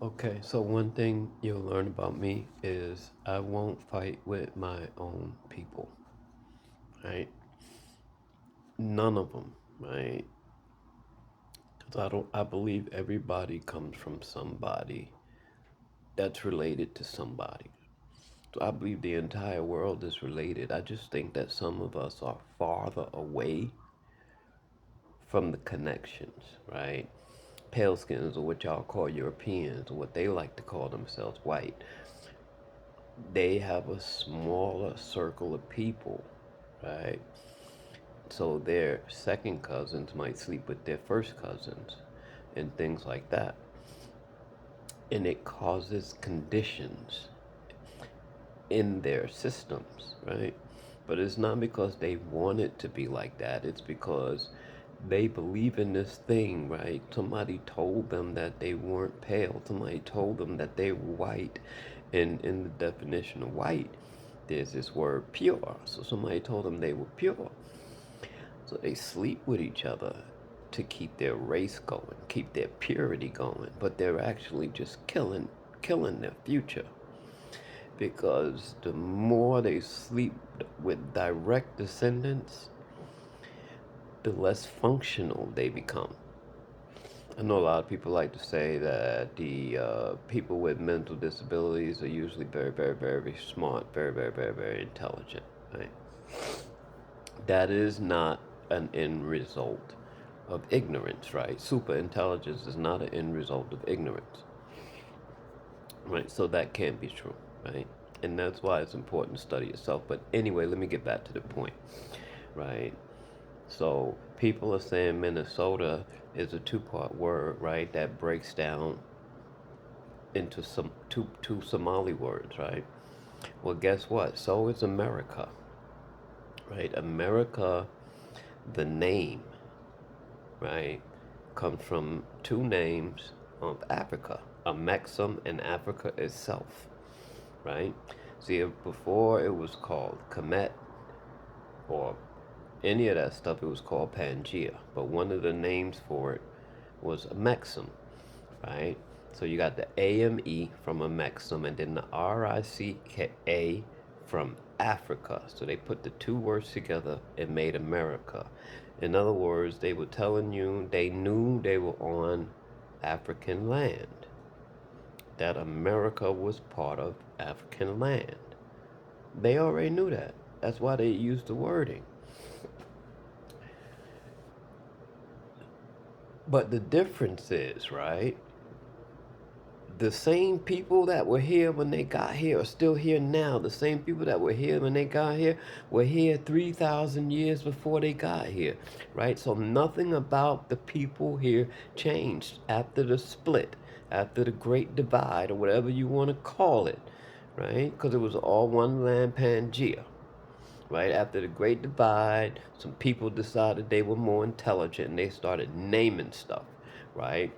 Okay, so one thing you'll learn about me is I won't fight with my own people, right? None of them, right? Because I believe everybody comes from somebody that's related to somebody. So I believe the entire world is related. I just think that some of us are farther away from the connections, right? Pale skins, or what y'all call Europeans, or what they like to call themselves white, they have a smaller circle of people, right? So their second cousins might sleep with their first cousins and things like that. And it causes conditions in their systems, right? But it's not because they want it to be like that. It's because they believe in this thing, right? Somebody told them that they weren't pale. Somebody told them that they were white. And in the definition of white, there's this word pure. So somebody told them they were pure. So they sleep with each other to keep their race going, keep their purity going. But they're actually just killing their future, because the more they sleep with direct descendants, the less functional they become. I know a lot of people like to say that the people with mental disabilities are usually very, very, very, very smart, very, very, very, very intelligent, right? That is not an end result of ignorance, right? Super intelligence is not an end result of ignorance, right? So that can't be true, right? And that's why it's important to study yourself. But anyway, let me get back to the point, right? So people are saying Minnesota is a two-part word, right? That breaks down into some two Somali words, right? Well, guess what? So is America, right? America, the name, right, comes from two names of Africa, Amexem and Africa itself, right? See, before it was called Kemet or any of that stuff, it was called Pangea. But one of the names for it was Amexem, right? So you got the AME from Amexem and then the RICA from Africa. So they put the two words together and made America. In other words, they were telling you they knew they were on African land, that America was part of African land. They already knew that. That's why they used the wording. But the difference is, right? The same people that were here when they got here are still here now. The same people that were here when they got here were here 3,000 years before they got here, right? So nothing about the people here changed after the split, after the Great Divide, or whatever you want to call it, right? Because it was all one land, Pangea. Right after the Great Divide, some people decided they were more intelligent and they started naming stuff, right?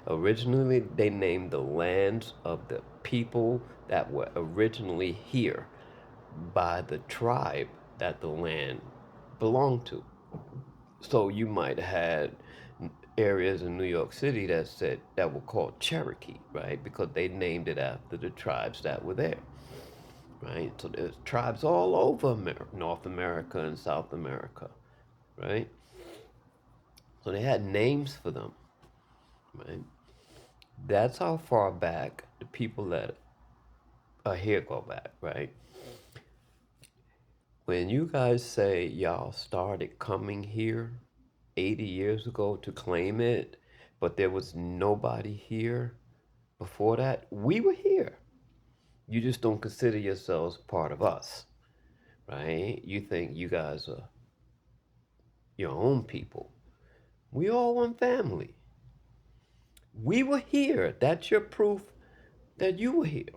Originally, they named the lands of the people that were originally here by the tribe that the land belonged to. So you might have had areas in New York City that were called Cherokee, right? Because they named it after the tribes that were there, right? So there's tribes all over North America and South America, right? So they had names for them, right? That's how far back the people that here go back, right? When you guys say y'all started coming here 80 years ago to claim it, but there was nobody here before that, we were here. You just don't consider yourselves part of us, right? You think you guys are your own people. We all one family. We were here. That's your proof that you were here.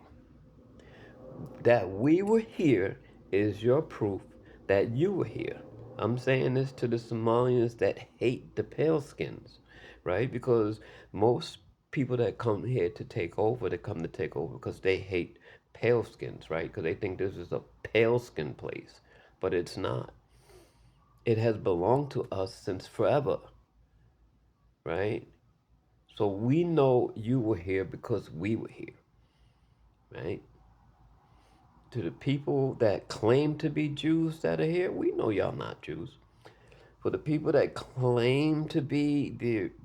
That we were here is your proof that you were here. I'm saying this to the Somalians that hate the pale skins, right? Because most people that come here to take over, they come to take over because they hate pale skins, right? Because they think this is a pale skin place. But it's not. It has belonged to us since forever, right? So we know you were here because we were here, right? To the people that claim to be Jews that are here, we know y'all not Jews. For the people that claim to be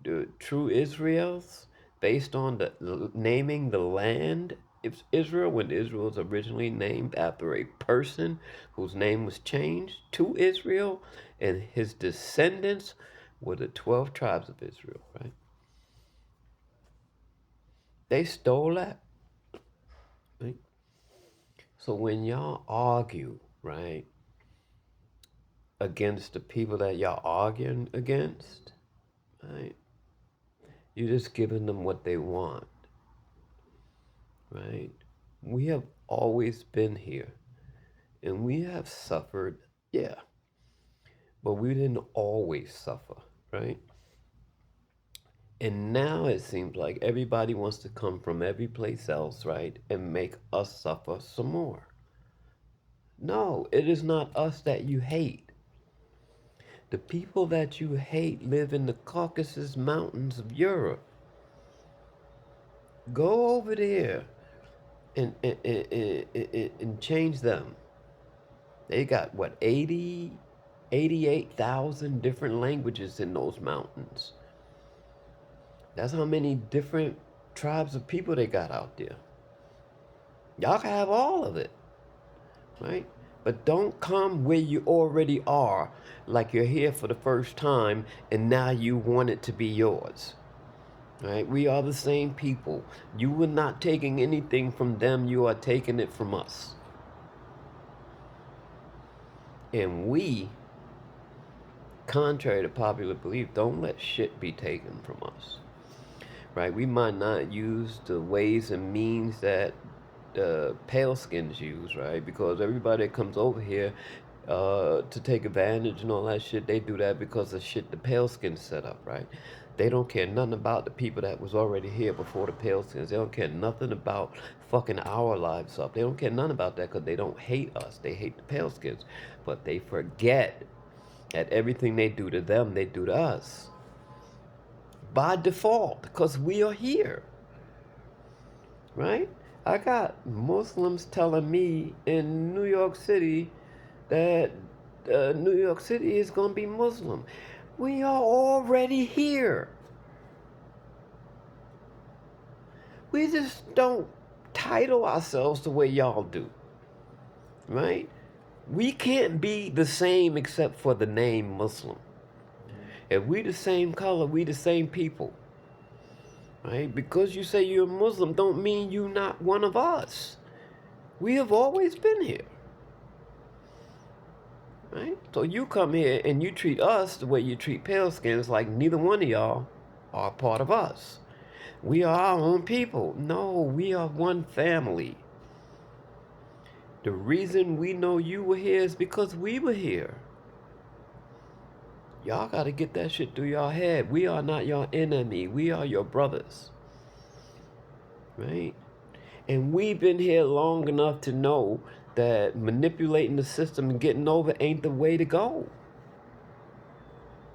the true Israels, based on the naming the land Israel, when Israel was originally named after a person whose name was changed to Israel, and his descendants were the 12 tribes of Israel, right? They stole that, right? So when y'all argue, right, against the people that y'all arguing against, right, you're just giving them what they want, right? We have always been here and we have suffered, yeah, but we didn't always suffer, right? And now it seems like everybody wants to come from every place else, right, and make us suffer some more. No, it is not us that you hate. The people that you hate live in the Caucasus Mountains of Europe. Go over there and change them. They got what, 88,000 different languages in those mountains. That's how many different tribes of people they got out there. Y'all can have all of it, right? But don't come where you already are, like you're here for the first time and now you want it to be yours. Right? We are the same people. You are not taking anything from them, you are taking it from us. And we, contrary to popular belief, don't let shit be taken from us. Right? We might not use the ways and means that pale skins use, right? Because everybody that comes over here to take advantage and all that shit, they do that because of shit the pale skins set up, right? They don't care nothing about the people that was already here before the pale skins. They don't care nothing about fucking our lives up. They don't care nothing about that because they don't hate us. They hate the pale skins. But they forget that everything they do to them, they do to us. By default, because we are here. Right? I got Muslims telling me in New York City that New York City is going to be Muslim. We are already here. We just don't title ourselves the way y'all do. Right? We can't be the same except for the name Muslim. If we the same color, we the same people. Right? Because you say you're a Muslim don't mean you're not one of us. We have always been here. Right? So you come here and you treat us the way you treat pale skins, like neither one of y'all are part of us. We are our own people. No, we are one family. The reason we know you were here is because we were here. Y'all got to get that shit through your head. We are not your enemy. We are your brothers. Right? And we've been here long enough to know that manipulating the system and getting over ain't the way to go.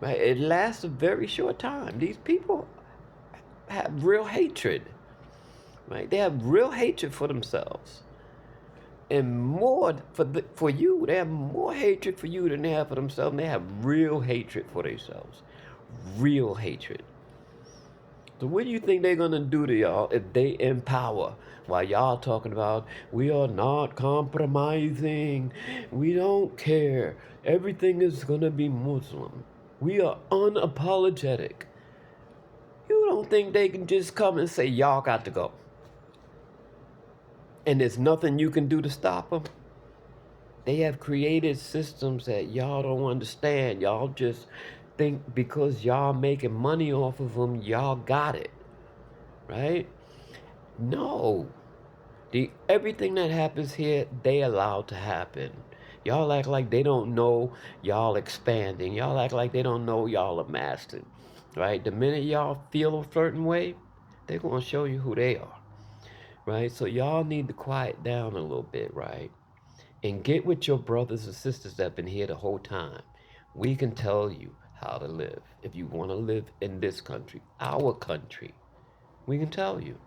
Right? It lasts a very short time. These people have real hatred. Right? They have real hatred for themselves. And more for you. They have more hatred for you than they have for themselves. And they have real hatred for themselves. Real hatred. So what do you think they're going to do to y'all if they in power? While y'all talking about, we are not compromising. We don't care. Everything is going to be Muslim. We are unapologetic. You don't think they can just come and say, y'all got to go? And there's nothing you can do to stop them? They have created systems that y'all don't understand. Y'all just think because y'all making money off of them, y'all got it. Right? No. Everything that happens here, they allow to happen. Y'all act like they don't know y'all expanding. Y'all act like they don't know y'all amassing. Right? The minute y'all feel a certain way, they're going to show you who they are. Right? So y'all need to quiet down a little bit, right? And get with your brothers and sisters that have been here the whole time. We can tell you how to live if you want to live in this country, our country. We can tell you.